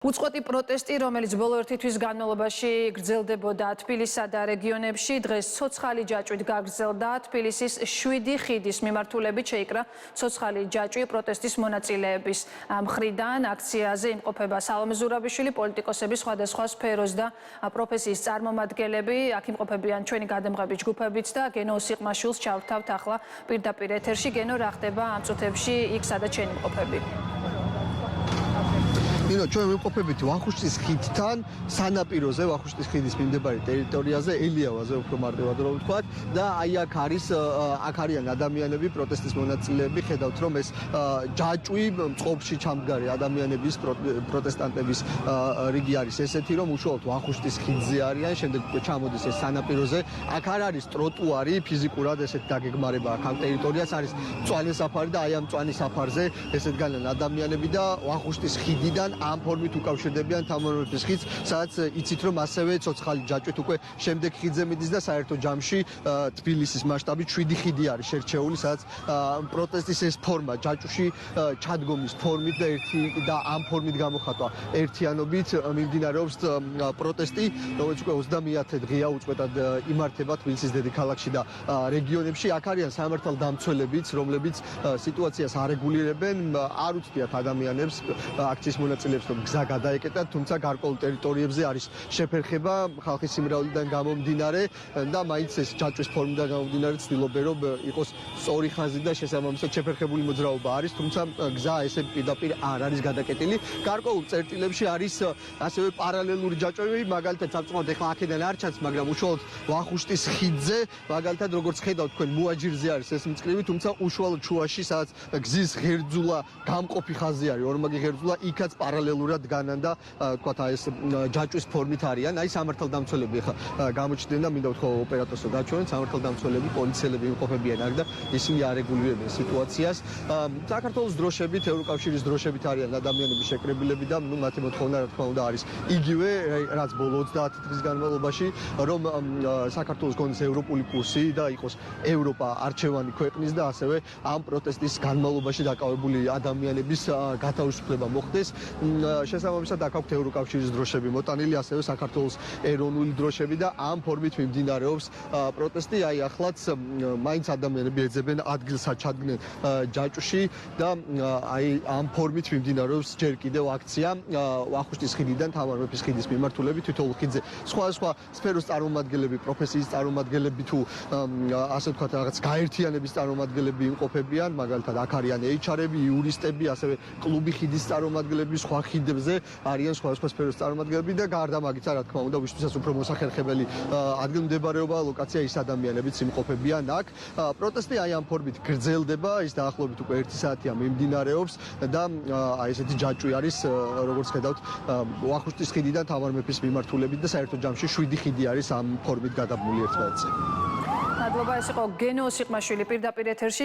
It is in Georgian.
უწყვეტი პროტესტი, რომელიც ბოლო ერთი თვის განმავლობაში გრძელდებოდა თბილისსა და რეგიონებში, დღეს ცოცხალი ჯაჭვით გაგრძელდა. თბილისის 7 ხიდის მიმართულებით შეიკრა ცოცხალი ჯაჭვი პროტესტის მონაწილეების მხრიდან. აქციაზე იმყოფება სალომე ზურაბიშვილი, პოლიტიკოსები, სხვადასხვა სფეროს და პროფესიის წარმომადგენლები. აქ იმყოფებიან ჩვენი გადამღები ჯგუფებიც და გენო სიყმაშვილს ჩავრთავთ ახლა პირდაპირ ეთერში. გენო, რა ხდება ამ წუთებში იქ, სადაც შენ იმყოფები? ჩვენ ვიმყოფებით ვახუშტის ხიდთან, სანაპიროზე, ვახუშტის ხიდის მიმდებარე ტერიტორიაზე, ელიავაზე უფრო მარტივად რომ ვთქვათ და აი აქ არიან ადამიანები, პროტესტის მონაწილეები, ხედავთ რომ ეს ჯაჭვი წყობში ჩამდგარი ადამიანების, პროტესტანტების რიგი არის ესეთი, რომ უშუალოდ ვახუშტის ხიდზე არიან, შემდეგ უკვე ჩამოდის ეს სანაპიროზე. აქ არ არის ტროტუარი, ფიზიკურად ესეთ დაგეგმარება აქ ამ ტერიტორიას, არის მწვანე საფარი და აი ამ მწვანე საფარზე ესეთ განან ადამიანები და ვახუშტის ხიდიდან ამ ფორმით უკავშირდებიან თამარმეფის ხიდს, სადაც იცით რომ ასევე ცოცხალი ჯაჭვით უკვე შემდეგ ხიდზე მიდის და საერთო ჯამში თბილისის მასშტაბით 7 ხიდი არის შერჩეული, სადაც პროტესტის ეს ფორმა ჯაჭვში ჩადგომის ფორმით და ამ ფორმით გამოხატვა ერთიანობით მიმდინარეობს პროტესტი, რომელიც უკვე 30-ე დღეა უწყვეტად იმართება თბილისის დედაქალაქში და რეგიონებში. აქ არიან სამართალდამცველებიც, რომლებიც სიტუაციას არეგულირებენ, არ უცდიათ ადამიანებს აქციის მონაწილეებს რომ გზა გადაეკეტათ, თუმცა გარკვეულ ტერიტორიებზე არის შეფერხება ხალხის სიმრავლიდან გამომდინარე და მაინც ეს ჯაჭვის ფორმიდან გამომდინარე ცდილობენ რომ იყოს სწორი ხაზი და შესაბამისად შეფერხებული მოძრაობა არის, თუმცა გზა ესე პირდაპირ არ არის გადაკეტილი. გარკვეულ წერტილებში არის ასევე პარალელური ჯაჭვები, მაგალითად საწმოთ ეხლა აქედან არ ჩანს, მაგრამ უშუალოდ ვახუშტის ხიდზე, მაგალითად როგორც ხედავთ თქვენ მუაჯირზე არის ეს მწკრივი, თუმცა უშუალოდ შუაში, სადაც გზის ღერძულა გამყოფი ხაზი არის, ორმაგი ღერძულა, იქაც პარალელურად განან და თქვათ აი ეს ჯაჭვის ფორმით არიან. აი სამართალდამცველები ახლა გამოჩნდნენ და მინდა ვთქვა ოპერატორსო გაჩვენეთ, სამართალდამცველები, პოლიციელები იმყოფებიან აქ და ისინი არეგულირებენ სიტუაციას. საქართველოს დროშებით, ევროკავშირის დროშებით არიან ადამიანები შეკრებილები და მათი მოთხოვნა რა თქმა უნდა არის იგივე, რაც ბოლო 30 დღის განმავლობაში, რომ საქართველოს გონდეს ევროპული კურსი და იყოს ევროპა არჩევანი ქვეყნის და ასევე ამ პროტესტის განმავლობაში დაკავებული ადამიანების გათავისუფლება მოხდეს. შესაბამისად აქ აქვთ ევროკავშირის დროშები მოტანილი, ასევე საქართველოს ეროვნული დროშები და ამ ფორმით მიმდინარეობს პროტესტი. აი ახლაც მაინც ადამიანები ეძებენ ადგილს ჩადგნენ ჯაჭვში და აი ამ ფორმით მიმდინარეობს ჯერ კიდევ აქცია ვახუშტის ხიდიდან თამარმეფის ხიდის მიმართულებით თითოეულ ხიდზე. სხვადასხვა სფეროს წარმომადგენლები, პროფესიის წარმომადგენლები თუ ასე ვთქვათ რაღაც გაერთიანების წარმომადგენლები იმყოფებიან, მაგალითად აქ არიან HR-ები, იურისტები, ასევე კლუბი ხიდის წარმომადგენლები, სხვა ხიდებზე არიან სხვადასხვა სფეროს წარმომადგენლები და გარდა მაგისა, რა თქმა უნდა, ვისთვისაც უფრო მოსახერხებელი ადგილმდებარეობა, ლოკაცია ის ადამიანებიც იმყოფებიან აქ. პროტესტი აი ამ ფორმით გრძელდება, ის დაახლოებით უკვე 1 საათია მიმდინარეობს და აი ესეთი ჯაჭვი არის, როგორც ხედავთ, ვახუშტის ხიდიდან თამარმეფის მიმართულებით და საერთო ჯამში 7 ხიდი არის ამ ფორმით გადაბმული ერთმანეთზე. მადლობა, ეს იყო გენო სიყმაშვილი პირდაპირ ეთერში.